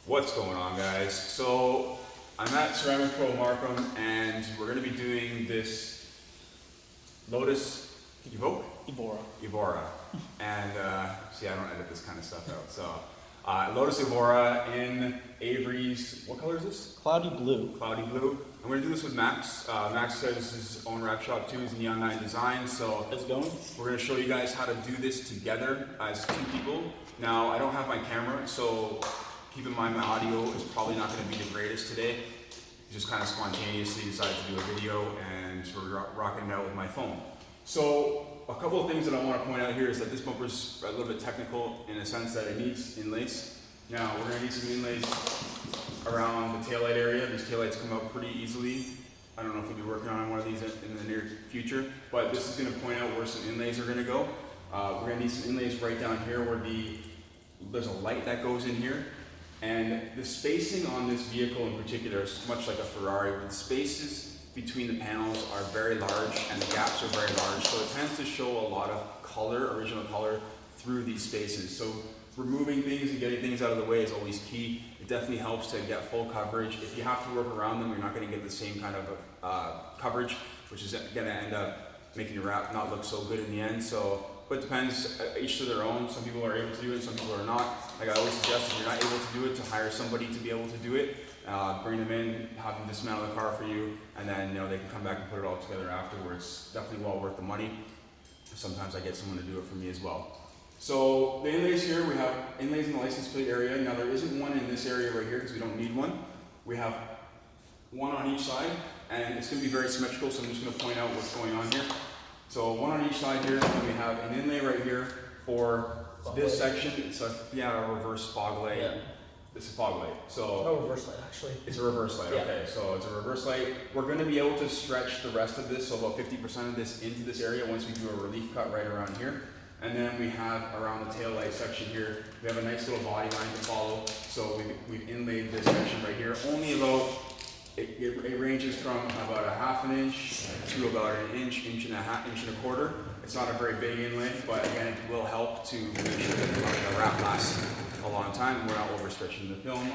What's going on, guys? So I'm at Ceramic Pro Markham and we're going to be doing this Lotus Evora. And see, I don't edit this kind of stuff out. So Lotus Evora in Avery's, what color is this? Cloudy blue. Cloudy blue. I'm going to do this with Max. Max has his own wrap shop too. He's Neon 9 Design. So how's it going? We're going to show you guys how to do this together as two people. Now, I don't have my camera, so keep in mind my audio is probably not going to be the greatest today. Just kind of spontaneously decided to do a video and we're rocking it out with my phone. So a couple of things that I want to point out here is that this bumper is a little bit technical in the sense that it needs inlays. Now we're going to need some inlays around the taillight area. These taillights come out pretty easily. I don't know if we'll be working on one of these in the near future, but this is going to point out where some inlays are going to go. We're going to need some inlays right down here where there's a light that goes in here. And the spacing on this vehicle in particular is much like a Ferrari, where the spaces between the panels are very large and the gaps are very large, so it tends to show a lot of color, original color, through these spaces. So removing things and getting things out of the way is always key. It definitely helps to get full coverage. If you have to work around them, you're not going to get the same kind of coverage, which is going to end up making your wrap not look so good in the end. But it depends, each to their own. Some people are able to do it, some people are not. Like I always suggest, if you're not able to do it, to hire somebody to be able to do it. Bring them in, have them dismantle the car for you, and then they can come back and put it all together afterwards. Definitely well worth the money. Sometimes I get someone to do it for me as well. So the inlays here, we have inlays in the license plate area. Now there isn't one in this area right here because we don't need one. We have one on each side, and it's going to be very symmetrical, so I'm just going to point out what's going on here. So one on each side here, and we have an inlay right here for this section. It's a reverse fog light. Yeah. It's a fog light. So no reverse light actually. It's a reverse light. Yeah. Okay, so it's a reverse light. We're going to be able to stretch the rest of this, so about 50% of this into this area once we do a relief cut right around here. And then we have around the tail light section here, we have a nice little body line to follow. So we've inlaid this section right here. Only about it ranges from about a half an inch to about an inch, inch and a quarter. It's not a very big inlay, but again, it will help to make sure that the wrap lasts a long time. We're not overstretching the film,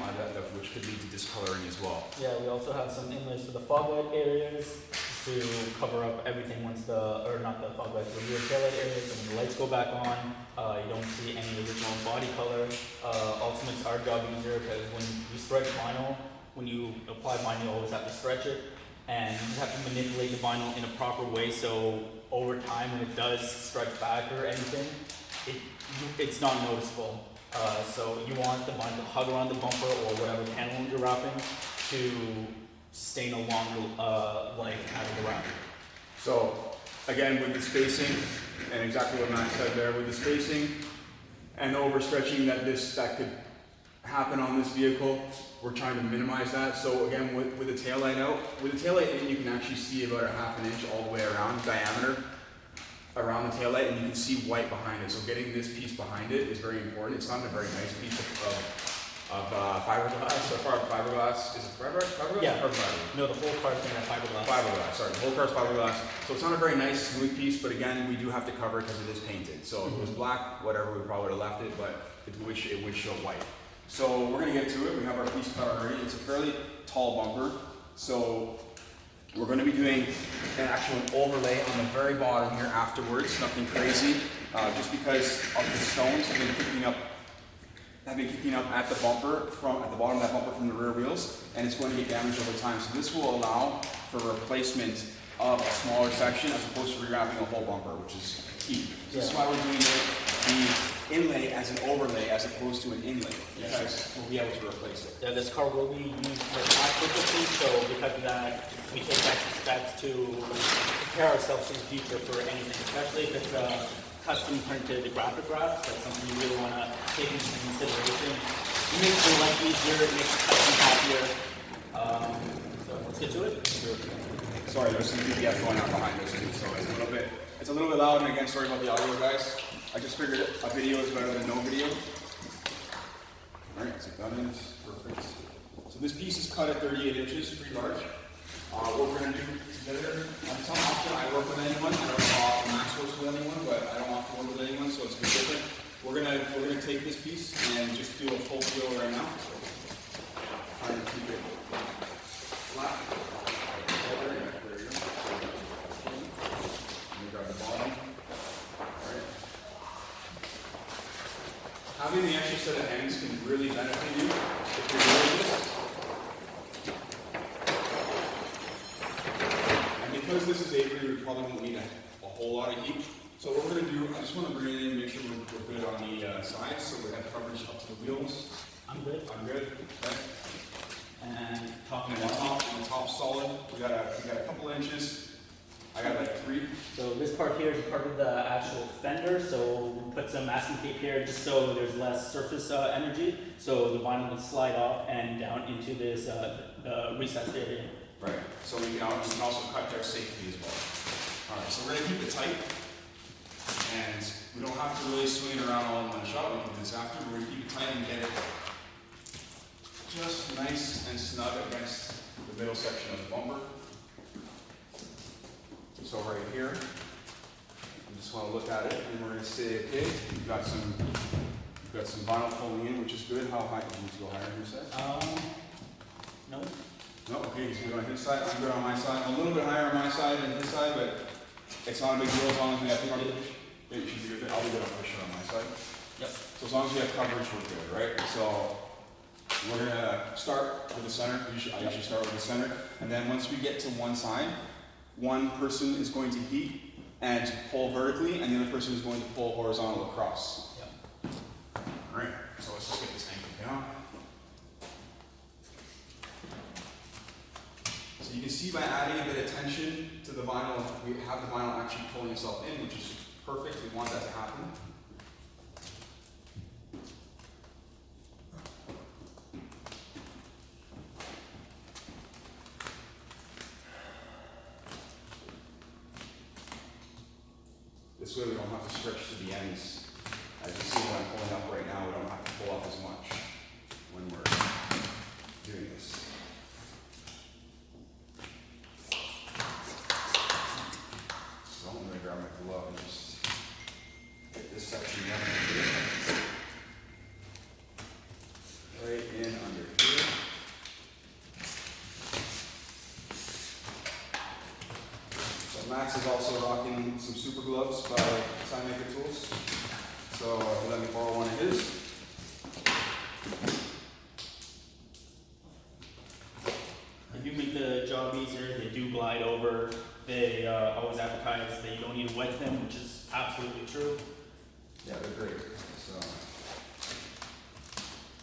which could lead to discoloring as well. Yeah, we also have some inlays for the fog light areas to cover up everything once not the fog lights, the rear taillight areas, and when the lights go back on, you don't see any original body color. Also makes our job easier because when you stretch vinyl, when you apply vinyl, you always have to stretch it, and you have to manipulate the vinyl in a proper way, so over time when it does stretch back or anything, it's not noticeable. So you want the vinyl to hug around the bumper or whatever panel you're wrapping to sustain a long life out of the wrap. So again, with the spacing, and exactly what Matt said there, with the spacing and the overstretching that could happen on this vehicle, we're trying to minimize that. So again, with the taillight out, with the taillight in, you can actually see about a half an inch all the way around diameter around the taillight, and you can see white behind it. So getting this piece behind it is very important. It's not a very nice piece of fiberglass. So far, fiberglass is it fiberglass? Yeah. Or fiberglass? No, the whole car is made of fiberglass. Fiberglass. Sorry, the whole car is fiberglass. So it's not a very nice, smooth piece. But again, we do have to cover it because it is painted. So if it was black, whatever, we probably would have left it. But it would show white. So we're going to get to it. We have our piece cut already. It's a fairly tall bumper. So we're going to be doing an actual overlay on the very bottom here afterwards. Nothing crazy. Just because of the stones have been kicking up at the bumper at the bottom of that bumper from the rear wheels, and it's going to get damaged over time. So this will allow for replacement of a smaller section as opposed to rewrapping a whole bumper, which is key. So this is why we're doing the inlay as an overlay as opposed to an inlay, because we'll be able to replace it. Yeah, this car will be used for tax purposes, so because of that, we take extra steps to prepare ourselves for the future for anything, especially if it's a custom printed graphic wrap. That's something you really want to take into consideration. It makes your life easier, it makes the customer happier. So let's get to it. Sorry, there's some DPF going on behind us too, so it's a little bit loud, and again, sorry about the audio, guys. I just figured a video is better than no video. Alright, so that is perfect. So this piece is cut at 38 inches, pretty large. What we're going to do together, it's not often I work with anyone. I don't know how often Max works with anyone, but I don't often work with anyone, so it's a bit different. We're gonna take this piece and just do a full peel right now. having the extra set of hands can really benefit you if you're doing this. And because this is Avery, we probably won't need a whole lot of heat. So what we're going to do, I just want to bring it in, make sure we're good on the sides, so we have coverage up to the wheels. I'm good. I'm good. Okay. And top And the top solid. We got a couple inches. I got like 3. So this part here is part of the actual fender, so we put some masking tape here just so there's less surface energy, so the vinyl will slide off and down into this the recessed area. Right. So we can also cut there safely as well. Alright, so we're going to keep it tight. And we don't have to really swing it around all in one shot. We can do this after. We're going to keep it tight and get it just nice and snug against the middle section of the bumper. So right here, I just want to look at it, and we're going to say, okay, we've got some vinyl pulling in, which is good. How high? Do you need to go higher on your side? No. No. Okay, he's good on his side. I'm good on my side. I'm a little bit higher on my side than his side, but it's not a big deal as long as we have coverage. It should be good. I'll be good on pushing on my side. Yep. So as long as we have coverage, we're good, right? So we're gonna start with the center. I usually start with the center, and then once we get to one side, one person is going to heat and pull vertically, and the other person is going to pull horizontal across. Yep. All right. So let's just get this anchored down. So you can see by adding a bit of tension to the vinyl, we have the vinyl actually pulling itself in, which is perfect. We want that to happen. This way we don't have to stretch to the ends. As you see when I'm pulling up right now, we don't have to pull up as much when we're doing this. So I'm going to grab my glove and just get this section down here. Right in under here. So Max is also rocking some super gloves by Sign Maker Tools. So he let me borrow one of his. They do make the job easier. They do glide over. They always advertise that you don't need to wet them, which is absolutely true. Yeah, they're great. So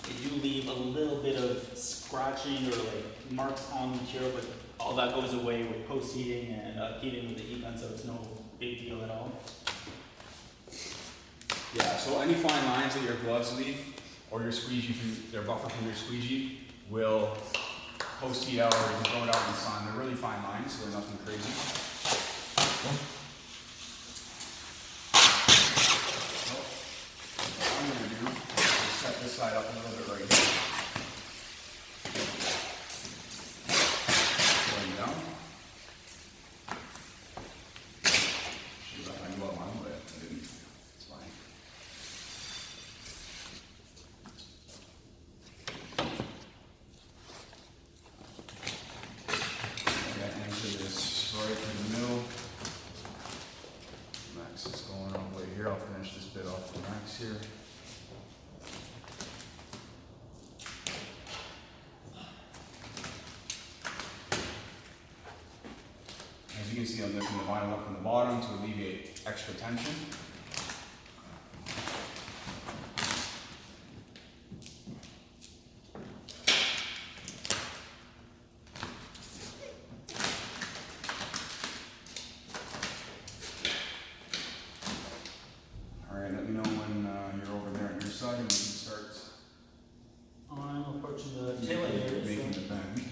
They do leave a little bit of scratching or like marks on the material, but all that goes away with post heating and heating with the heat gun, so it's no big deal at all. yeah, so any fine lines that your gloves leave or your squeegee, their buffer from your squeegee, will post heat out or you can throw it out in the sun. They're really fine lines, so they're nothing crazy. So, what I'm going to do is set this side up a little bit right here. Going down. Should have left my glove on, but I didn't. It's fine. Okay, enter this right in the middle. Max is going all the way here. I'll finish this bit off with Max here. As you can see, I'm lifting the vinyl up from the bottom to alleviate extra tension. Alright, let me know when you're over there on your side and we can start I'm approaching the tail end area. making So the bend.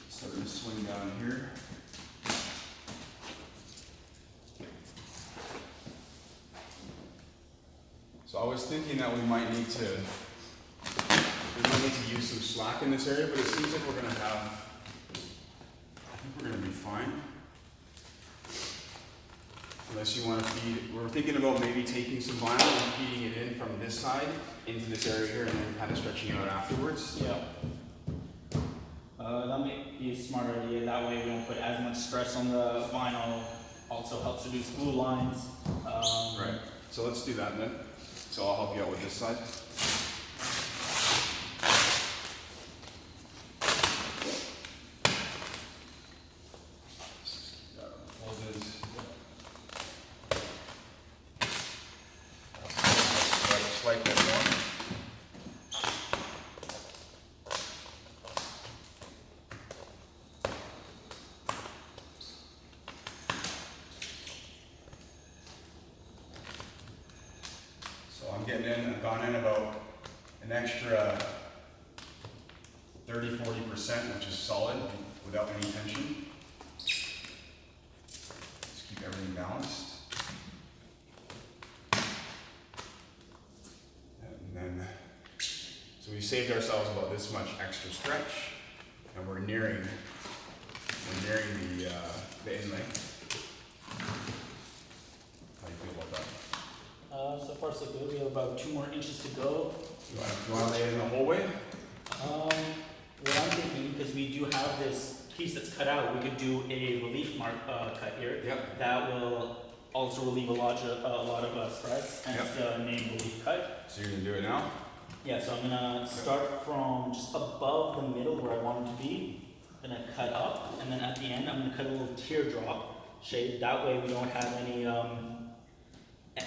Starting to swing down here. So I was thinking that we might need to use some slack in this area, but it seems like we're gonna have, I think we're gonna be fine. Unless you want to feed, we're thinking about maybe taking some vinyl and feeding it in from this side into this area here and then kind of stretching it out afterwards. Yeah. That may be a smart idea. That way we don't put as much stress on the vinyl. Also helps reduce glue lines. Right. So let's do that then. So I'll help you out with this side. Swipe that one. So I'm getting in, I've gone in about an extra 30–40%, which is solid without any tension. Just keep everything balanced. And then, so we saved ourselves about this much extra stretch, and we're nearing the inlay. How do you feel about that? So far so good. We have about 2 more inches to go. You want to lay it in the whole way? What I'm thinking, because we do have this piece that's cut out, we could do a relief cut here. Yep. That will also relieve a lot of stress, and it's the name relief cut. So you're going to do it now? Yeah, so I'm gonna start from just above the middle where I want it to be. Gonna cut up, and then at the end I'm gonna cut a little teardrop shape. That way we don't have any,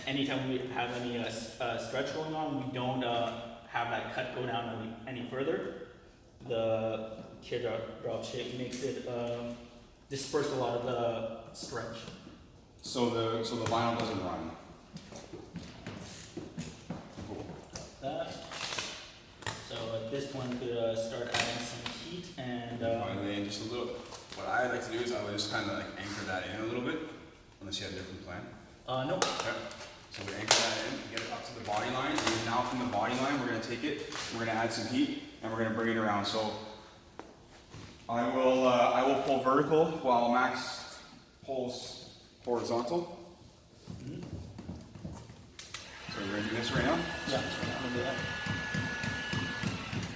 anytime we have any stretch going on, we don't have that cut go down any further. The teardrop shape makes it disperse a lot of the stretch. So the vinyl doesn't run. Cool. So at this point, we could start adding some heat and. And just a little. What I like to do is I would just kind of like anchor that in a little bit, unless you have a different plan. No. Okay. So we anchor that in, get it up to the body line, and then now from the body line, we're going to take it, we're going to add some heat, and we're going to bring it around. So I will pull vertical while Max pulls horizontal. Mm-hmm. So we're going to do this right now? Yeah, I'm gonna do that.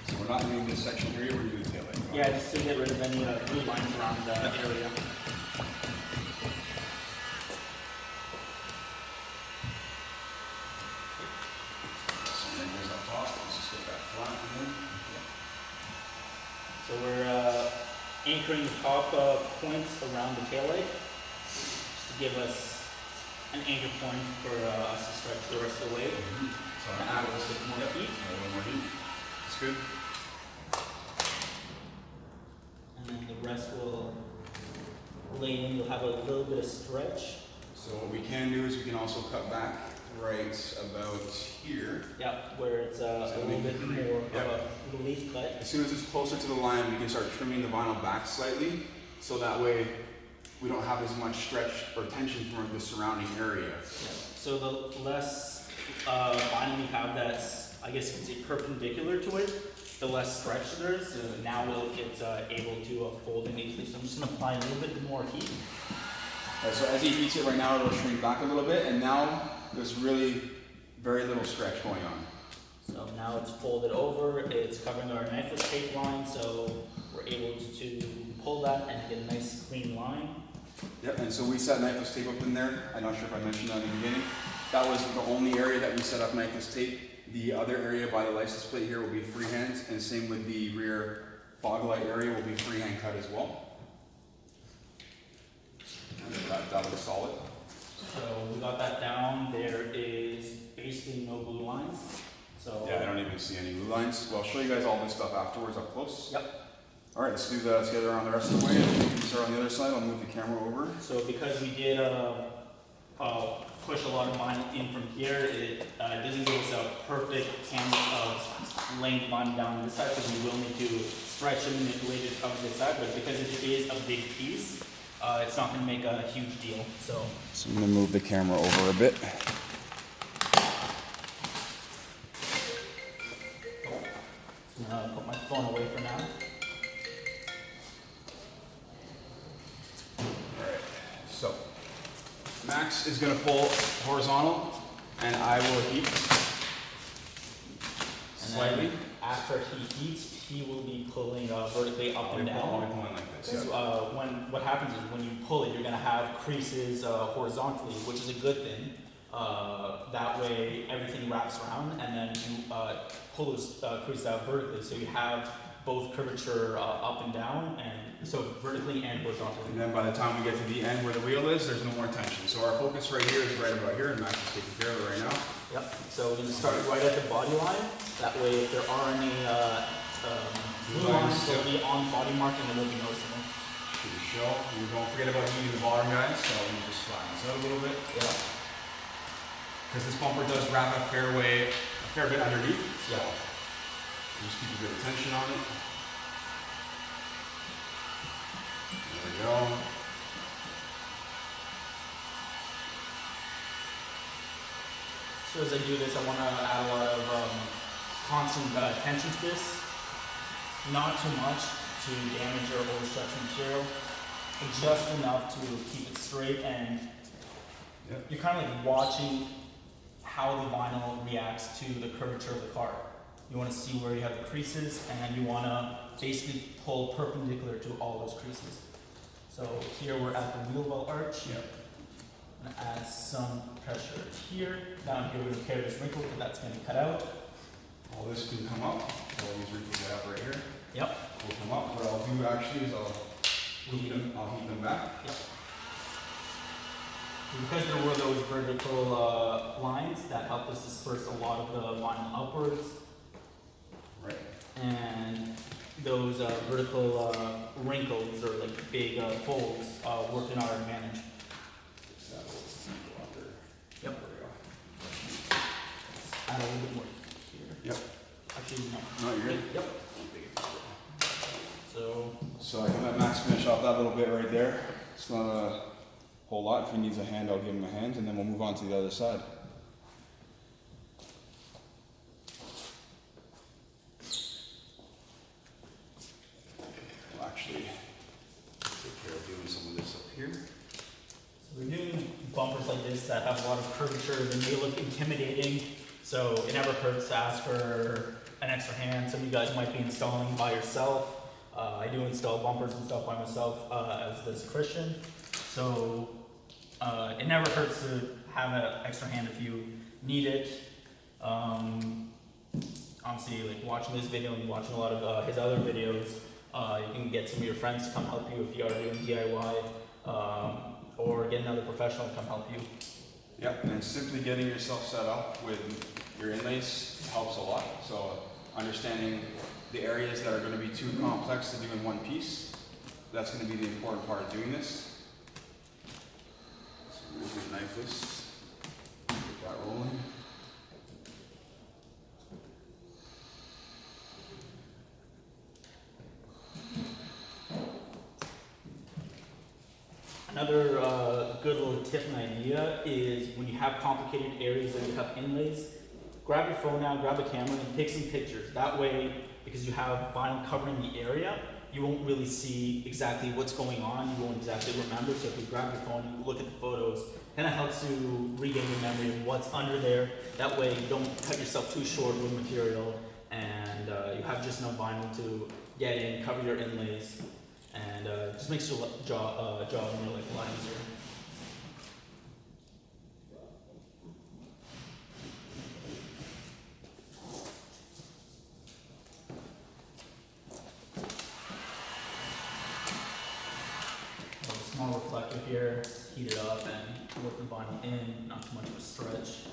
So we're not doing this section here, we're doing the tail light. Yeah, just to get rid of any glue lines around the area. Some wrinkles up top, let's just get that flat in there. So we're anchoring the top points around the tail light, just to give us an anchor point for us to stretch the rest of the way. So And add a little bit more heat. A little more heat. That's good. And then the rest will lay in. You'll have a little bit of stretch. So what we can do is we can also cut back right about here. Yeah, where it's a little bit more of a relief cut. As soon as it's closer to the line, we can start trimming the vinyl back slightly, so that way we don't have as much stretch or tension from the surrounding area. Yeah. So the less vinyl we have that's, I guess you could say, perpendicular to it, the less stretch there is. So now it's able to fold in easily. So I'm just going to apply a little bit more heat. So as he heats it right now, it'll shrink back a little bit, and now there's really very little stretch going on. So now it's folded over, it's covering our knifeless tape line, so we're able to pull that and get a nice clean line. Yep, and so we set knifeless tape up in there. I'm not sure if I mentioned that in the beginning. That was the only area that we set up knifeless tape. The other area by the license plate here will be freehand, and same with the rear fog light area will be freehand cut as well. And that looks solid. So we got that down. There is basically no glue lines. So Yeah, I don't even see any glue lines. Well, I'll show you guys all this stuff afterwards up close. Yep. All right, let's do that. Let's get around the rest of the way. And start on the other side. I'll move the camera over. So because we did push a lot of vinyl in from here, it doesn't give us a perfect canvas of laying vinyl down this side, because we will need to stretch and manipulate it over this side. But because it is a big piece, it's not going to make a huge deal. So I'm going to move the camera over a bit. I'm going to put my phone away for now. Alright, so Max Max is gonna pull horizontal, and I will heat slightly. Then after he heats, he will be pulling vertically up and I'll be down. pulling like this. Because what happens is when you pull it, you're gonna have creases horizontally, which is a good thing. That way everything wraps around, and then you pull those creases out vertically, so you have both curvature up and down, and so vertically and horizontally. And then by the time we get to the end where the wheel is, there's no more tension. So our focus right here is right about here, and Max is taking care of it right now. Yep. So we're gonna start right at the body line. That way, if there are any blue lines, they'll be on body mark and they won't be noticeable. To the show. You don't forget about heating the bottom, guys. So we just flatten this out a little bit. Yeah. Because this bumper does wrap a fair bit underneath. So Yeah. just keep a bit of tension on it. There we go. So as I do this, I want to add a lot of constant tension to this. Not too much to damage or overstretch the material, but just enough to keep it straight, and Yep. you're kind of like watching how the vinyl reacts to the curvature of the car. You want to see where you have the creases, and you want to basically pull perpendicular to all those creases. So here we're at the wheel well arch. Yep. I'm gonna add some pressure here. Down here we're gonna carry this wrinkle, but that's gonna cut out. All this can come up. All these wrinkles I have right here Yep. will come up. What I'll do actually is I'll heat them back. Yep. Because there were those vertical lines that helped us disperse a lot of the vinyl upwards, Right. and those vertical wrinkles or like big folds worked in our advantage. That will go under. Yep. There we go. Add a little bit more here. Yep. Actually, no. No, you're good. Yep. So So I can let Max finish off that little bit right there. It's not a whole lot. If he needs a hand, I'll give him a hand, and then we'll move on to the other side. I'll actually take care of doing some of this up here. So we're doing bumpers like this that have a lot of curvature. They may look intimidating, so it never hurts to ask for an extra hand. Some of you guys might be installing by yourself. I do install bumpers and stuff by myself as this Christian, so it never hurts to have an extra hand if you need it. Obviously, like watching this video and watching a lot of his other videos, you can get some of your friends to come help you if you are doing DIY. Or get another professional to come help you. Yep, and simply getting yourself set up with your inlays helps a lot. So understanding the areas that are going to be too complex to do in one piece, that's going to be the important part of doing this. So we'll get knifeless, get that rolling. Another good little tip and idea is when you have complicated areas that you have inlays, grab your phone out, grab a camera, and take some pictures. That way, because you have vinyl covering the area, you won't really see exactly what's going on. You won't exactly remember. So if you grab your phone, you look at the photos, kind of helps you regain your memory of what's under there. That way, you don't cut yourself too short with material, and you have just enough vinyl to get in, cover your inlays. And just makes your job more like a lot easier. A small reflector here, heat it up and work the vinyl in, not too much of a stretch.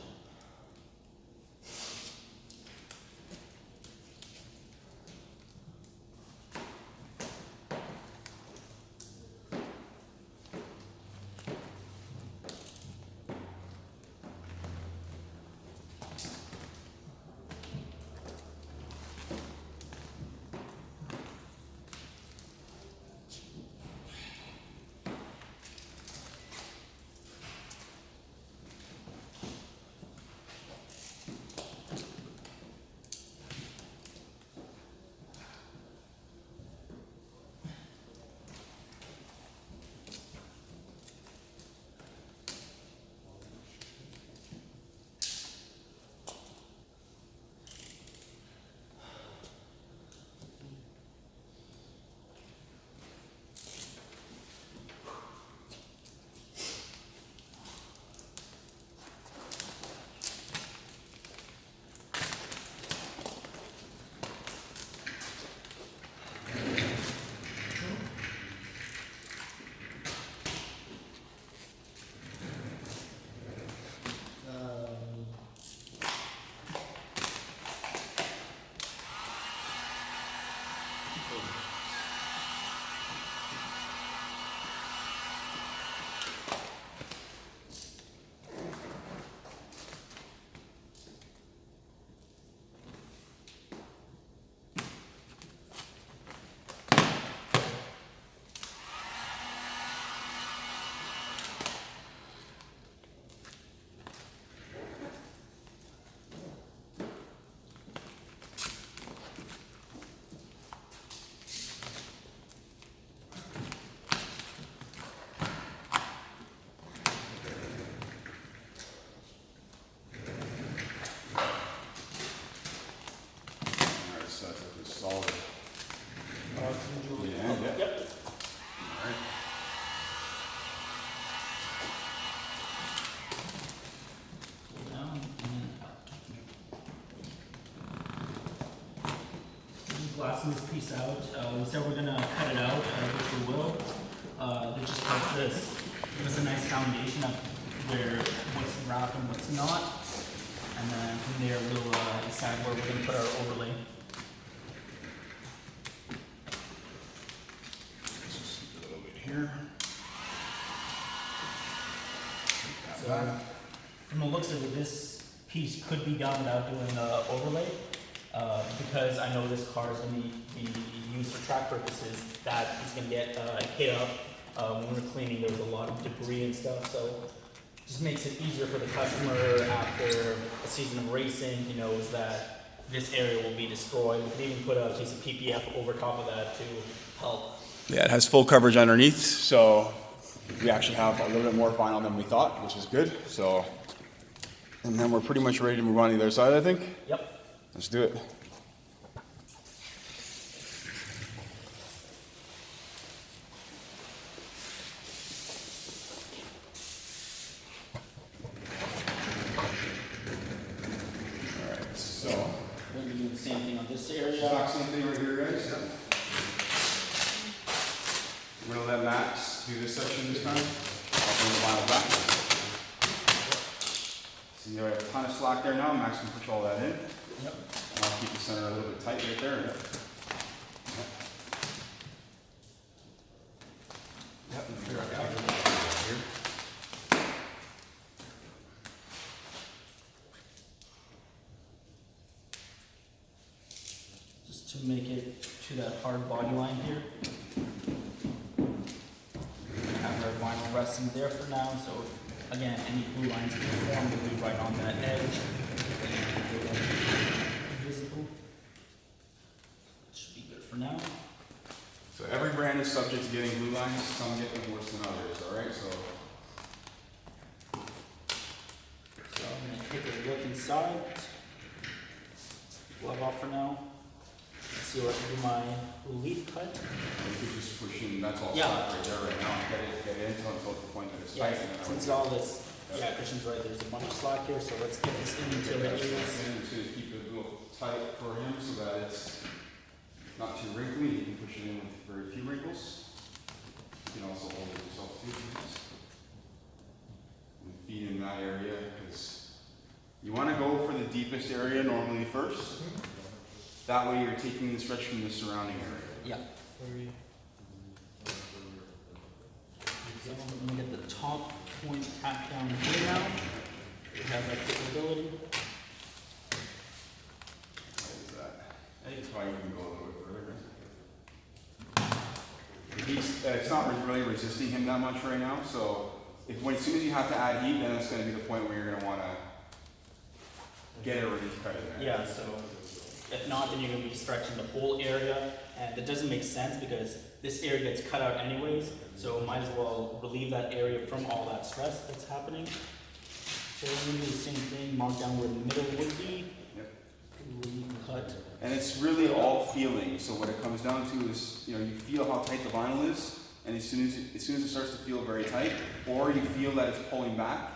Alright, so that's looking solid. Yeah. Yeah. Yep. Alright. Down and out. Just blasting this piece out. We said we're gonna cut it out, which we will. That just helps this give us a nice foundation of where what's wrapped and what's not. And then from there we'll decide where we're gonna put our overlay. Just a little bit here. So from the looks of it, this piece could be done without doing the overlay. Because I know this car is going to be used for track purposes, that is going to get hit up. When we were cleaning, there was a lot of debris and stuff, so it just makes it easier for the customer after a season of racing. He knows that this area will be destroyed. We can even put a piece of PPF over top of that to help. Yeah, it has full coverage underneath, so we actually have a little bit more vinyl than we thought, which is good. So, and then we're pretty much ready to move on to the other side, I think. Yep. Let's do it. Alright, so We're going to do the same thing on this area. exact same thing right here, guys. Yep. We're gonna let Max do this section this time. I'll bring the vinyl back. So you have a ton of slack there now. Max can push all that in. Yep. And I'll keep the center a little bit tight right there. Yep. Yep. And figure out how to do that here. Just to make it to that hard body line here. Have our vinyl resting there for now, so again, any blue lines that form will be right on that edge. Visible. Should be good for now. So every brand is subject to getting blue lines. Some get them worse than others. All right. So I'm gonna take a look inside. Glove off for now. Let's see where I can do my relief cut. you could just push in. That's all Yeah. slack right there right now. Get it until the point that it's Yeah, tight. And then since all this, yeah, Christian's right, there's a bunch of slack here, so let's get this in until it is. And it's gonna keep it a little tight for him so that it's not too wrinkly. You can push it in with very few wrinkles. You can also hold it yourself too. And feed in that area because you want to go for the deepest area normally first. That way you're taking the stretch from the surrounding area. Yeah. So I'm gonna get the top point tapped down here now. We have that capability. What is that? I think it's probably even go a little bit further. It's not really resisting him that much right now, so as soon as you have to add heat, then it's going to be the point where you're going to want to get a relief cut in there. Yeah, so if not, then you're gonna be stretching the whole area, and that doesn't make sense because this area gets cut out anyways, so might as well relieve that area from all that stress that's happening. So we're gonna do the same thing, mark down where the middle would be. Yep. Relief cut. And it's really all feeling. So what it comes down to is, you feel how tight the vinyl is, and as soon as it starts to feel very tight, or you feel that it's pulling back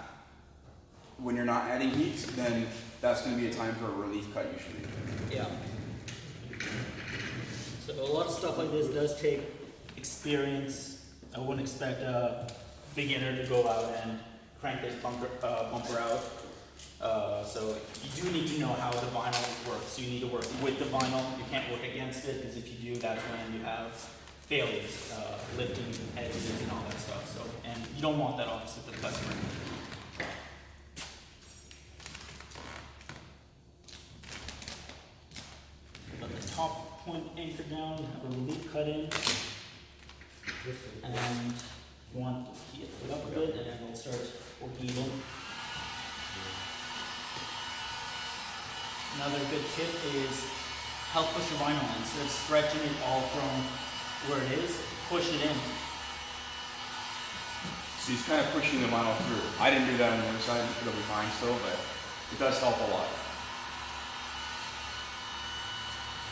when you're not adding heat, then that's going to be a time for a relief cut usually. Yeah. So a lot of stuff like this does take experience. I wouldn't expect a beginner to go out and crank this bumper out. So you do need to know how the vinyl works. You need to work with the vinyl. You can't work against it, because if you do, that's when you have failures, lifting edges and all that stuff. So, and you don't want that obviously for the customer. Put the top point anchor down, have a relief cut in, and you want to heat it up a bit, and then we'll start working it in. Another good tip is help push your vinyl in. Instead of stretching it all from where it is, push it in. So he's kind of pushing the vinyl through. I didn't do that on the other side, it'll be fine still, but it does help a lot.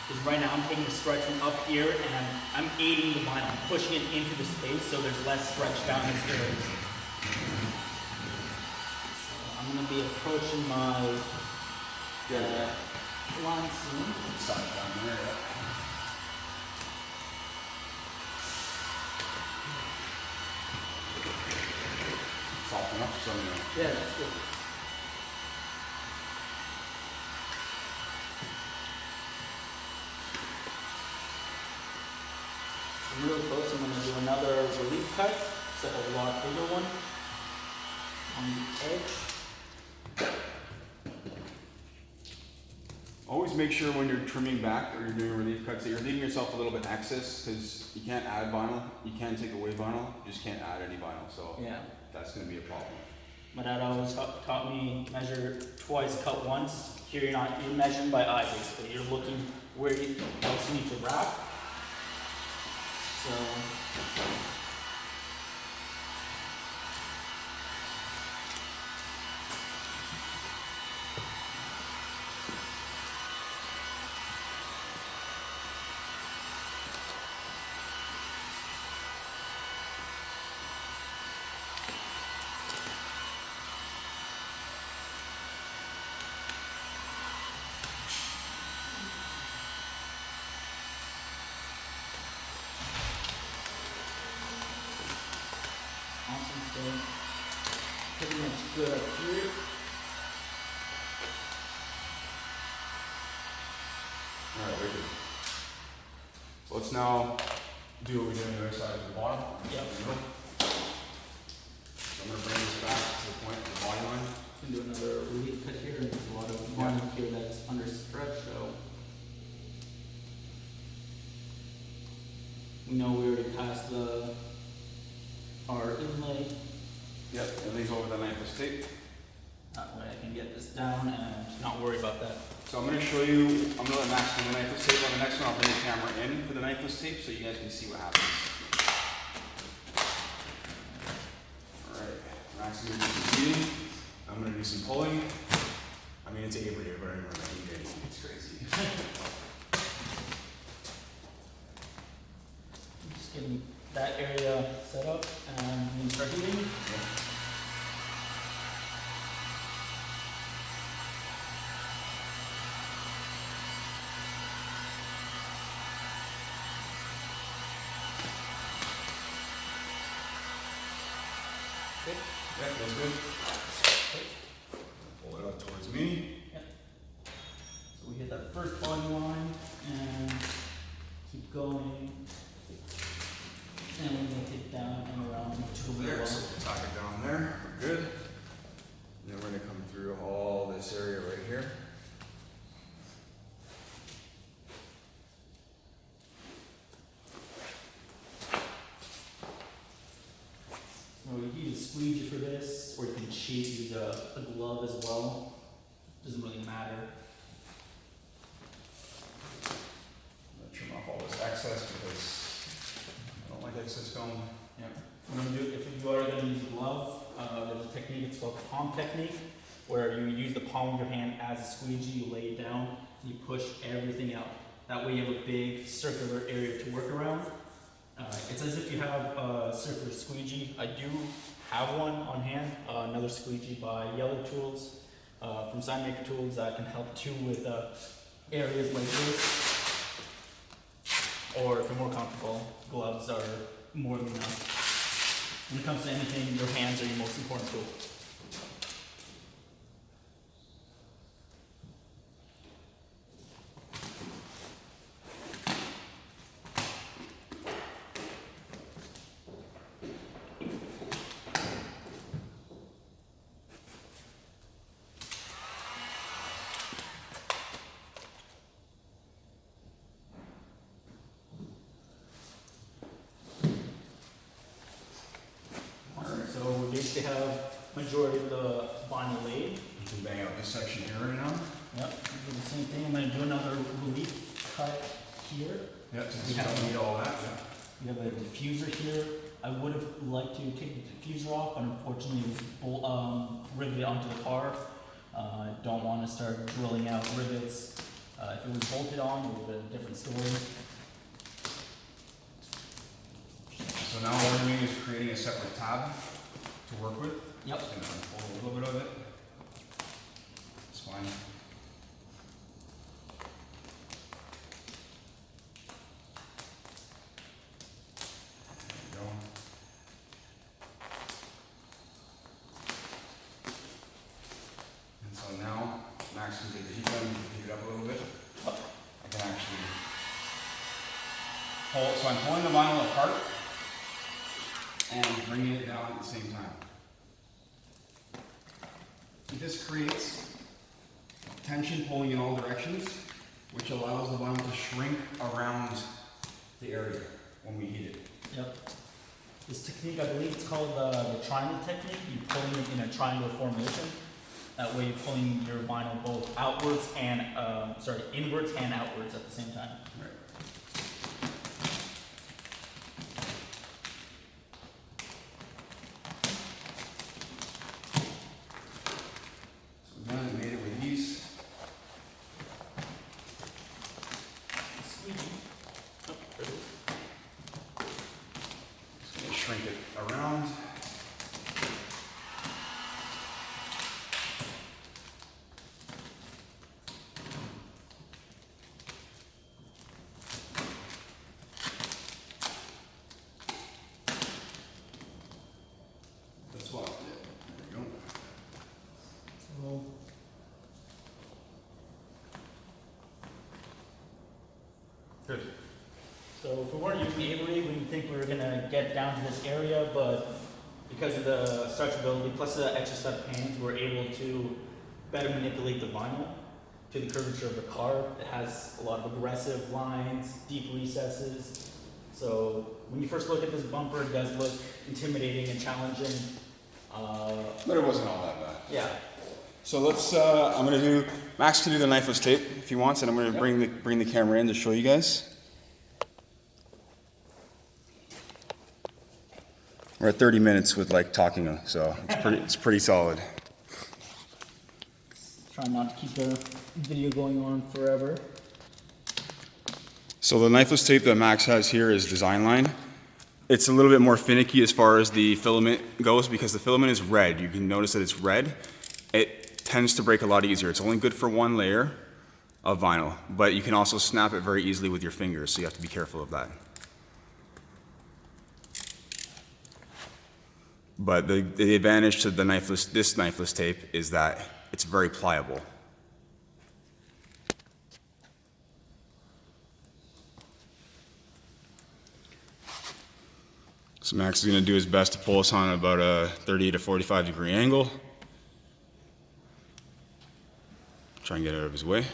Because right now I'm taking the stretch from up here and I'm aiding the vinyl, I'm pushing it into the space so there's less stretch down this area. So I'm going to be approaching my line soon. Side down there, yeah. Soft enough for some of you. Yeah, that's good. So real close, I'm going to do another relief cut, except a lot bigger one on the edge. Always make sure when you're trimming back or you're doing relief cuts that you're leaving yourself a little bit excess, because you can't add vinyl, you can take away vinyl, you just can't add any vinyl, so Yeah. that's going to be a problem. My dad always taught me measure twice, cut once. Here you're measuring by eye basically. You're looking where else you need to wrap. So awesome. So pretty much good up here. Alright, very good. So let's now do what we did on the other side of the bottom. Yep. So I'm going to bring this back to the point of the body line. Can do another relief cut here, and there's a lot of vinyl here that's under stretch, so we know we already passed our inlay. Yep, and these over the knifeless tape. That way I can get this down and not worry about that. So I'm going to show you, I'm going to let Max do the knifeless tape. On the next one, I'll bring the camera in for the knifeless tape so you guys can see what happens. Alright, Max is going to do some beating. I'm going to do some pulling. I mean, it's Avery here, but I remember that it's crazy. Just getting that area set up and we can start heating. Yeah. Good. Yeah, feels good. Pull it up towards me. So we hit that first body line and keep going. And we make it down and around to the There, wall. so we'll tack it down there. We're good. And then we're going to come through all this area right here. So you can use a squeegee for this, or you can use a glove as well. Doesn't really matter. I'm going to trim off all this excess because I don't like excess film. Yeah. What I'm gonna do, if you are going to use a glove, there's a technique, it's called the palm technique, where you use the palm of your hand as a squeegee, you lay it down, and you push everything out. That way you have a big circular area to work around. It's as if you have a circular squeegee. I do have one on hand, another squeegee by Yellow Tools, from Signmaker Tools that can help too with areas like this. Or if you're more comfortable, gloves are more than enough. When it comes to anything, your hands are your most important tool. basically have majority of the vinyl laid. You can bang out this section here right now. Yep, do the same thing. I'm going to do another relief cut here. Yep, since you don't need all that. Yeah. We have a diffuser here. I would have liked to take the diffuser off, but unfortunately it was riveted onto the car. I don't want to start drilling out rivets. If it was bolted on, it would have been a different story. So now what we're doing is creating a separate tab to work with. Yep. Just going to unfold a little bit of it. It's fine. Now, Max can take the heat gun and heat it up a little bit. I can actually pull, so I'm pulling the vinyl apart and bringing it down at the same time. This creates tension pulling in all directions, which allows the vinyl to shrink around the area when we heat it. Yep. This technique, I believe it's called the triangle technique. You're pulling it in a triangle formation. That way you're pulling your vinyl both outwards and, inwards and outwards at the same time. Right. So then I made it with ease. Oh, there it is. Just going to shrink it around. Good. So if we weren't using Avery, we didn't think we were going to get down to this area, but because of the stretchability plus the extra set of hands, we're able to better manipulate the vinyl to the curvature of the car. It has a lot of aggressive lines, deep recesses. So when you first look at this bumper, it does look intimidating and challenging. But it wasn't all that bad. Yeah. So let's, I'm going to do, Max can do the knifeless tape if he wants, and I'm going to bring the camera in to show you guys. We're at 30 minutes with like talking, so it's pretty solid. Try not to keep the video going on forever. So the knifeless tape that Max has here is Design Line. It's a little bit more finicky as far as the filament goes because the filament is red. You can notice that it's red. It tends to break a lot easier. It's only good for one layer of vinyl, but you can also snap it very easily with your fingers, so you have to be careful of that. But the advantage to the this knifeless tape is that it's very pliable. So Max is going to do his best to pull us on about a 30 to 45 degree angle. Try and get out of his way.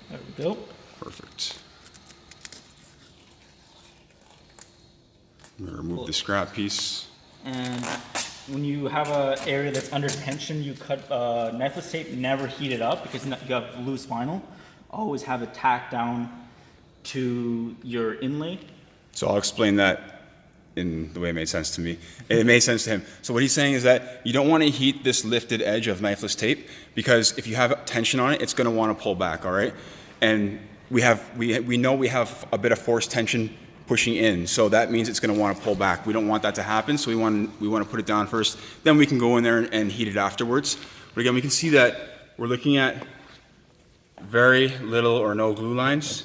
There we go. Perfect. I'm going to remove the scrap piece. And when you have an area that's under tension, you cut knifeless tape, never heat it up because you have loose vinyl. Always have it tacked down to your inlay. So I'll explain that in the way it made sense to me. It made sense to him. So what he's saying is that you don't want to heat this lifted edge of knifeless tape because if you have tension on it, it's going to want to pull back, all right? And we know we have a bit of force tension pushing in, so that means it's going to want to pull back. We don't want that to happen, so we want to put it down first. Then we can go in there and heat it afterwards. But again, we can see that we're looking at very little or no glue lines.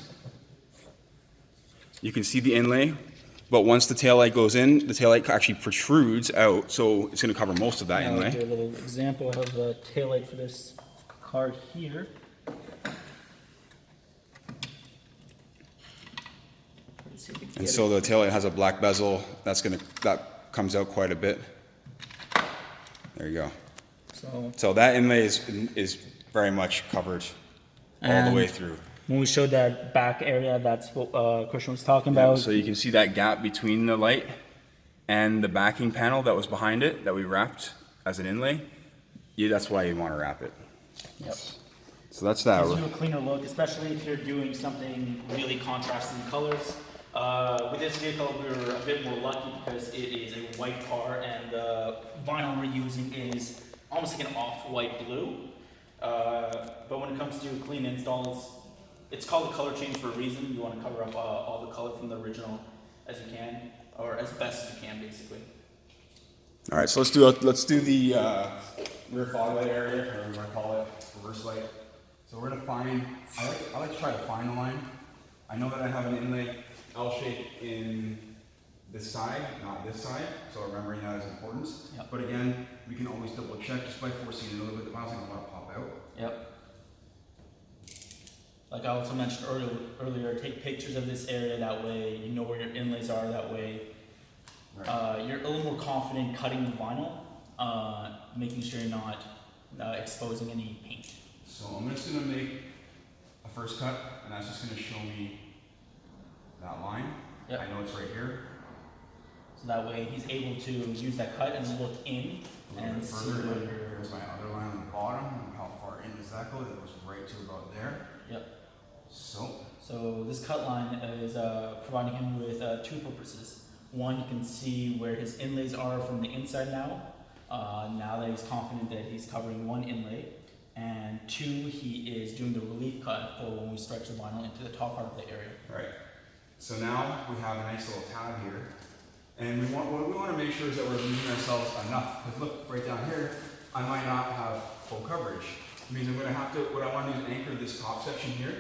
You can see the inlay, but once the taillight goes in, the taillight actually protrudes out, so it's going to cover most of that Now inlay. I'll do a little example of the taillight for this car here. And so the taillight has a black bezel. That comes out quite a bit. There you go. So that inlay is very much covered all the way through. when we showed that back area, that's what Christian was talking Yeah, about. so you can see that gap between the light and the backing panel that was behind it that we wrapped as an inlay. Yeah, that's why you want to wrap it. Yep. So that's that. Gives you a cleaner look, especially if you're doing something really contrasting colors. With this vehicle, we were a bit more lucky because it is a white car and the vinyl we're using is almost like an off-white blue. But when it comes to clean installs, it's called a color change for a reason. You want to cover up all the color from the original as you can, or as best as you can, basically. All right, so let's do the rear fog light area, or whatever you want to call it, reverse light. So we're gonna find. I like to try to find a line. I know that I have an inlay L shape in this side, not this side. So remembering that is important. Yep. But again, we can always double check just by forcing it a little bit. The vinyls don't want to pop out. Yep. Like I also mentioned earlier, take pictures of this area. That way, you know where your inlays are. That way, Right. you're a little more confident cutting the vinyl, making sure you're not exposing any paint. So I'm just gonna make a first cut, and that's just gonna show me that line. Yep. I know it's right here. So that way, he's able to use that cut and look in A little and bit see further. where you're. Here's my other line on the bottom. And how far in does that go? That goes right to about there. Yep. So this cut line is providing him with two purposes. One, you can see where his inlays are from the inside now. Now that he's confident that he's covering one inlay. And two, he is doing the relief cut for when we stretch the vinyl into the top part of the area. right. So now we have a nice little tab here, and what we want to make sure is that we're leaving ourselves enough. Because look, right down here, I might not have full coverage. It means I'm going to have to. What I want to do is anchor this top section here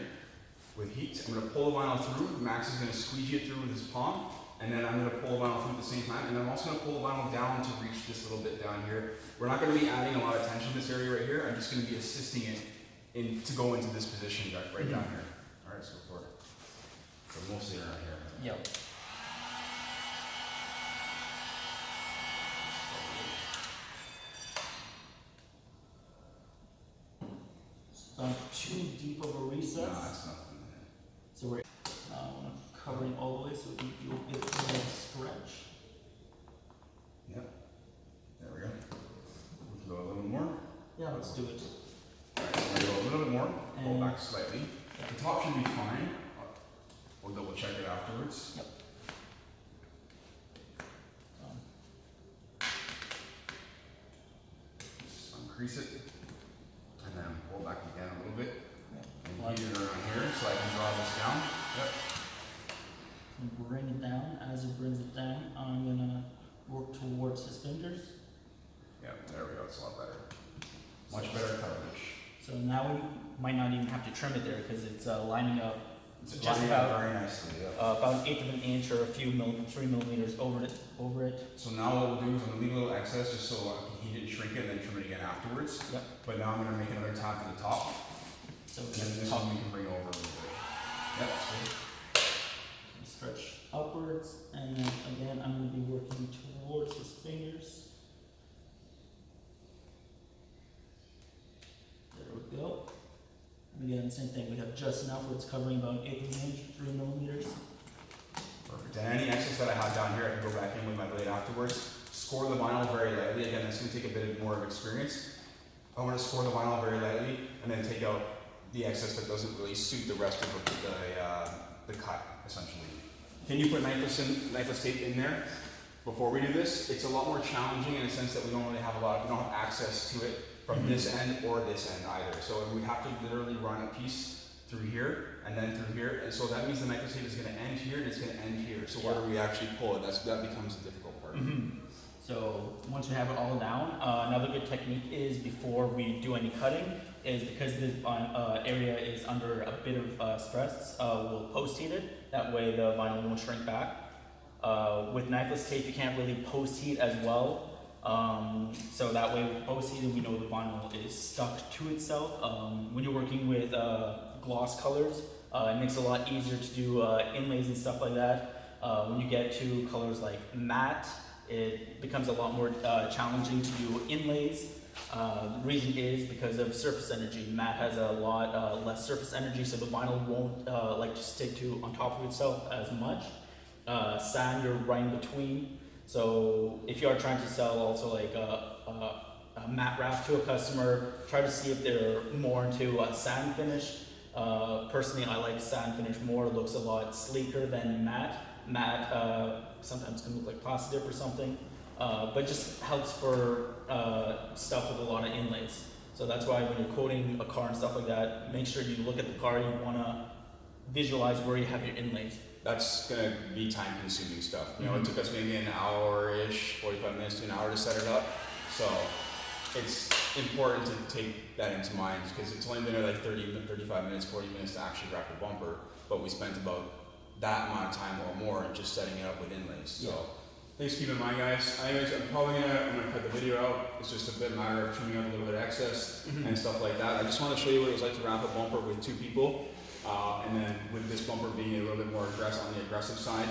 with heat. I'm going to pull the vinyl through. Max is going to squeegee it through with his palm. And then I'm going to pull the vinyl through at the same time, and I'm also going to pull the vinyl down to reach this little bit down here. We're not going to be adding a lot of tension in this area right here. I'm just going to be assisting it to go into this position right down here. All right, so go for it. So mostly around here. Yep. So too deep of a recess. No, that's nothing. So we're covering all the way so you'll get a little stretch. Yep. There we go. We can go a little more. Yeah, let's do it. Alright, so we're going to go a little bit more. Pull And- back slightly. The top should be fine. We'll double check it afterwards. Yep. Just uncrease it. And then pull back again a little bit. And Like- heat it around here so I can draw this down. Yep. Bring it down. As it brings it down, I'm gonna work towards his fingers. Yep, there we go. It's a lot better. Much better coverage. So now we might not even have to trim it there because it's lining up It's just lining up about very nicely. Yep. about an eighth of an inch or a few 3 millimeters over it. So now what we'll do is I'm gonna leave a little excess just so I can heat it and shrink it and then trim it again afterwards. Yep. But now I'm gonna make another tab to the top. So And then this top, one we can bring over a little bit. Yep, that's good. stretch upwards, and then again I'm gonna be working towards his fingers. There we go. And again, same thing. We have just enough where it's covering about an eighth of an inch, 3 millimeters. Perfect. And any excess that I have down here, I can go back in with my blade afterwards. Score the vinyl very lightly. Again, that's gonna take a bit more of experience. I wanna score the vinyl very lightly and then take out the excess that doesn't really suit the rest of the cut, essentially. Can you put knifeless tape in there before we do this? It's a lot more challenging in the sense that we don't really have we don't have access to it from this end or this end either. So we have to literally run a piece through here and then through here. And so that means the knifeless tape is gonna end here and it's gonna end here. So where do we actually pull it? That becomes the difficult part. So once we have it all down, another good technique is before we do any cutting is because this area is under a bit of stress, we'll post heat it. That way the vinyl won't shrink back. With knifeless tape, you can't really post heat as well. So that way with post heating, we know the vinyl is stuck to itself. When you're working with gloss colors, it makes it a lot easier to do inlays and stuff like that. When you get to colors like matte, it becomes a lot more challenging to do inlays. The reason is because of surface energy. Matte has a lot less surface energy, so the vinyl won't like to stick to on top of itself as much. Sand, you're right in between. So if you are trying to sell also like a matte wrap to a customer, try to see if they're more into a sand finish. Personally, I like sand finish more. It looks a lot sleeker than matte. Matte sometimes can look like plastic dip or something, but just helps for stuff with a lot of inlays. So that's why when you're coating a car and stuff like that, make sure you look at the car. You want to visualize where you have your inlays. That's gonna be time consuming stuff. You know, it took us maybe an hour-ish, 45 minutes to an hour to set it up. So it's important to take that into mind because it's only been like 35 minutes, 40 minutes to actually wrap the bumper, but we spent about that amount of time or more just setting it up with inlays. So please keep in mind, guys. Anyways, I'm gonna cut the video out. It's just a bit matter of trimming out a little bit of excess and stuff like that. I just want to show you what it was like to wrap a bumper with 2 people. And then with this bumper being a little bit more aggressive on the aggressive side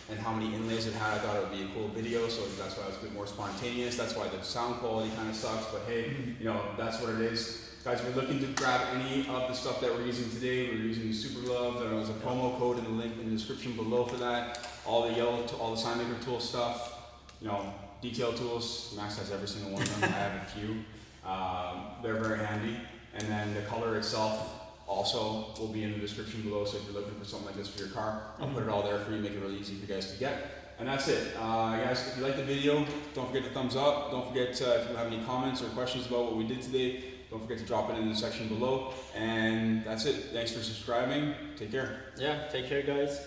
and how many inlays it had, I thought it would be a cool video, so that's why it was a bit more spontaneous. That's why the sound quality kind of sucks, but hey, you know, that's what it is. Guys, if you're looking to grab any of the stuff that we're using today, we're using Super Glove. There's a promo code in the link in the description below for that. All the all the sign maker tool stuff, you know, detail tools. Max has every single one of them. I have a few. They're very handy. And then the color itself also will be in the description below, so if you're looking for something like this for your car, I'll put it all there for you, make it really easy for you guys to get. And that's it. Guys, if you like the video, don't forget to thumbs up. Don't forget if you have any comments or questions about what we did today, don't forget to drop it in the section below. And that's it. Thanks for subscribing. Take care. Yeah, take care, guys.